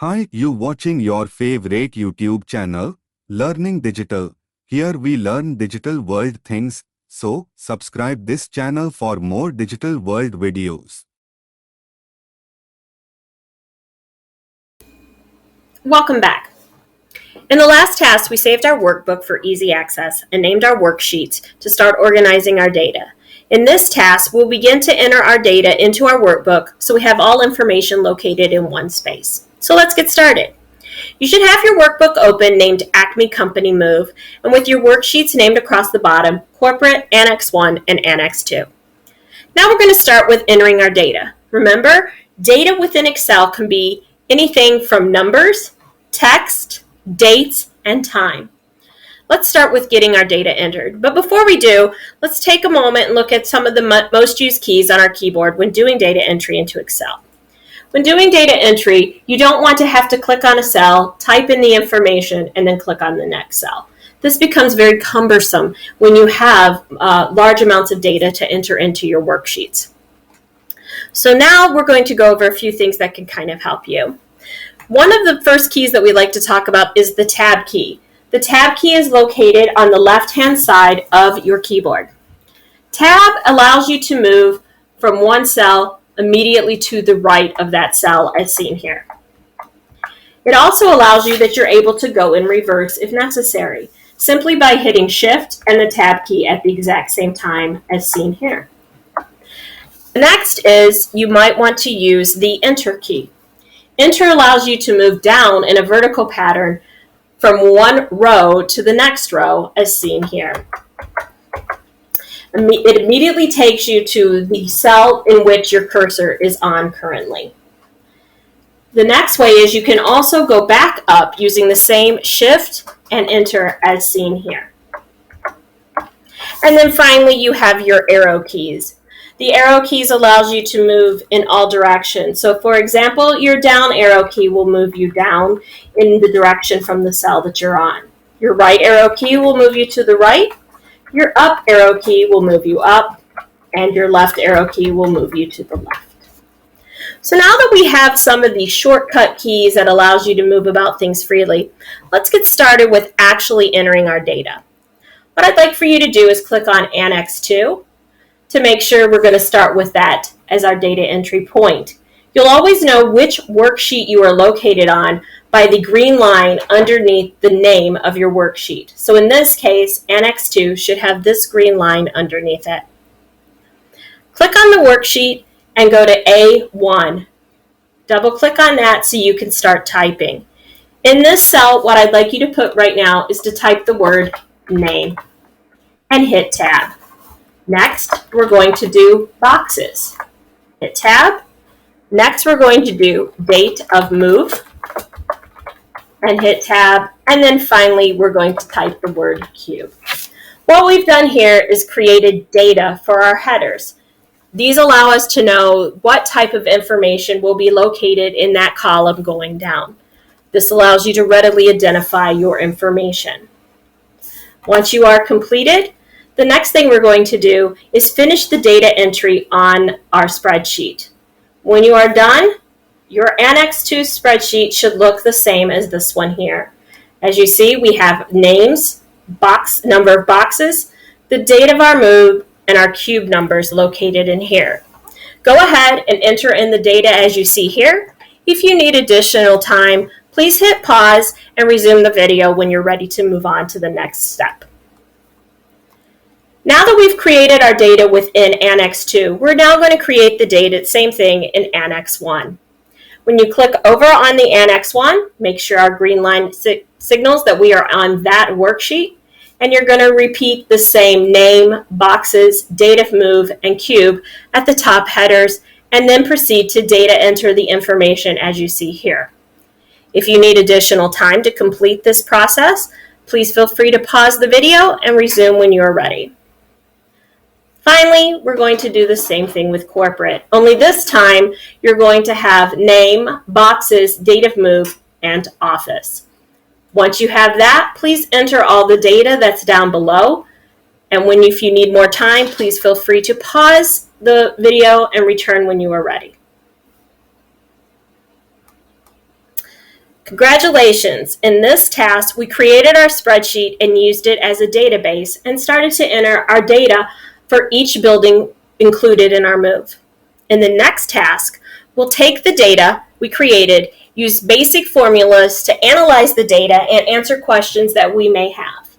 Hi, you watching your favorite YouTube channel, Learning Digital. Here we learn digital world things, so subscribe this channel for more digital world videos. Welcome back. In the last task, we saved our workbook for easy access and named our worksheets to start organizing our data. In this task, we'll begin to enter our data into our workbook so we have all information located in one space. So let's get started. You should have your workbook open named Acme Company Move and with your worksheets named across the bottom, Corporate, Annex 1, and Annex 2. Now we're going to start with entering our data. Remember, data within Excel can be anything from numbers, text, dates, and time. Let's start with getting our data entered. But before we do, let's take a moment and look at some of the most used keys on our keyboard when doing data entry into Excel. When doing data entry, you don't want to have to click on a cell, type in the information, and then click on the next cell. This becomes very cumbersome when you have large amounts of data to enter into your worksheets. So now we're going to go over a few things that can kind of help you. One of the first keys that we like to talk about is the Tab key. The Tab key is located on the left-hand side of your keyboard. Tab allows you to move from one cell immediately to the right of that cell as seen here. It also allows you that you're able to go in reverse if necessary, simply by hitting Shift and the Tab key at the exact same time as seen here. Next is you might want to use the Enter key. Enter allows you to move down in a vertical pattern from one row to the next row as seen here. It immediately takes you to the cell in which your cursor is on currently. The next way is you can also go back up using the same Shift and Enter as seen here. And then finally you have your arrow keys. The arrow keys allows you to move in all directions. So for example, your down arrow key will move you down in the direction from the cell that you're on. Your right arrow key will move you to the right. Your up arrow key will move you up, and your left arrow key will move you to the left. So now that we have some of these shortcut keys that allows you to move about things freely, let's get started with actually entering our data. What I'd like for you to do is click on Annex 2 to make sure we're going to start with that as our data entry point. You'll always know which worksheet you are located on by the green line underneath the name of your worksheet. So in this case, Annex 2 should have this green line underneath it. Click on the worksheet and go to A1. Double click on that so you can start typing. In this cell, what I'd like you to put right now is to type the word name and hit Tab. Next, we're going to do boxes. Hit Tab. Next, we're going to do date of move and hit Tab. And then finally, we're going to type the word cube. What we've done here is created data for our headers. These allow us to know what type of information will be located in that column going down. This allows you to readily identify your information. Once you are completed, the next thing we're going to do is finish the data entry on our spreadsheet. When you are done, your Annex 2 spreadsheet should look the same as this one here. As you see, we have names, number of boxes, the date of our move, and our cube numbers located in here. Go ahead and enter in the data as you see here. If you need additional time, please hit pause and resume the video when you're ready to move on to the next step. Now that we've created our data within Annex 2, we're now going to create the data, same thing, in Annex 1. When you click over on the Annex 1, make sure our green line signals that we are on that worksheet, and you're going to repeat the same name, boxes, date of move, and cube at the top headers, and then proceed to data enter the information as you see here. If you need additional time to complete this process, please feel free to pause the video and resume when you are ready. Finally, we're going to do the same thing with corporate, only this time you're going to have name, boxes, date of move, and office. Once you have that, please enter all the data that's down below, and if you need more time, please feel free to pause the video and return when you are ready. Congratulations! In this task, we created our spreadsheet and used it as a database and started to enter our data for each building included in our move. In the next task, we'll take the data we created, use basic formulas to analyze the data, and answer questions that we may have.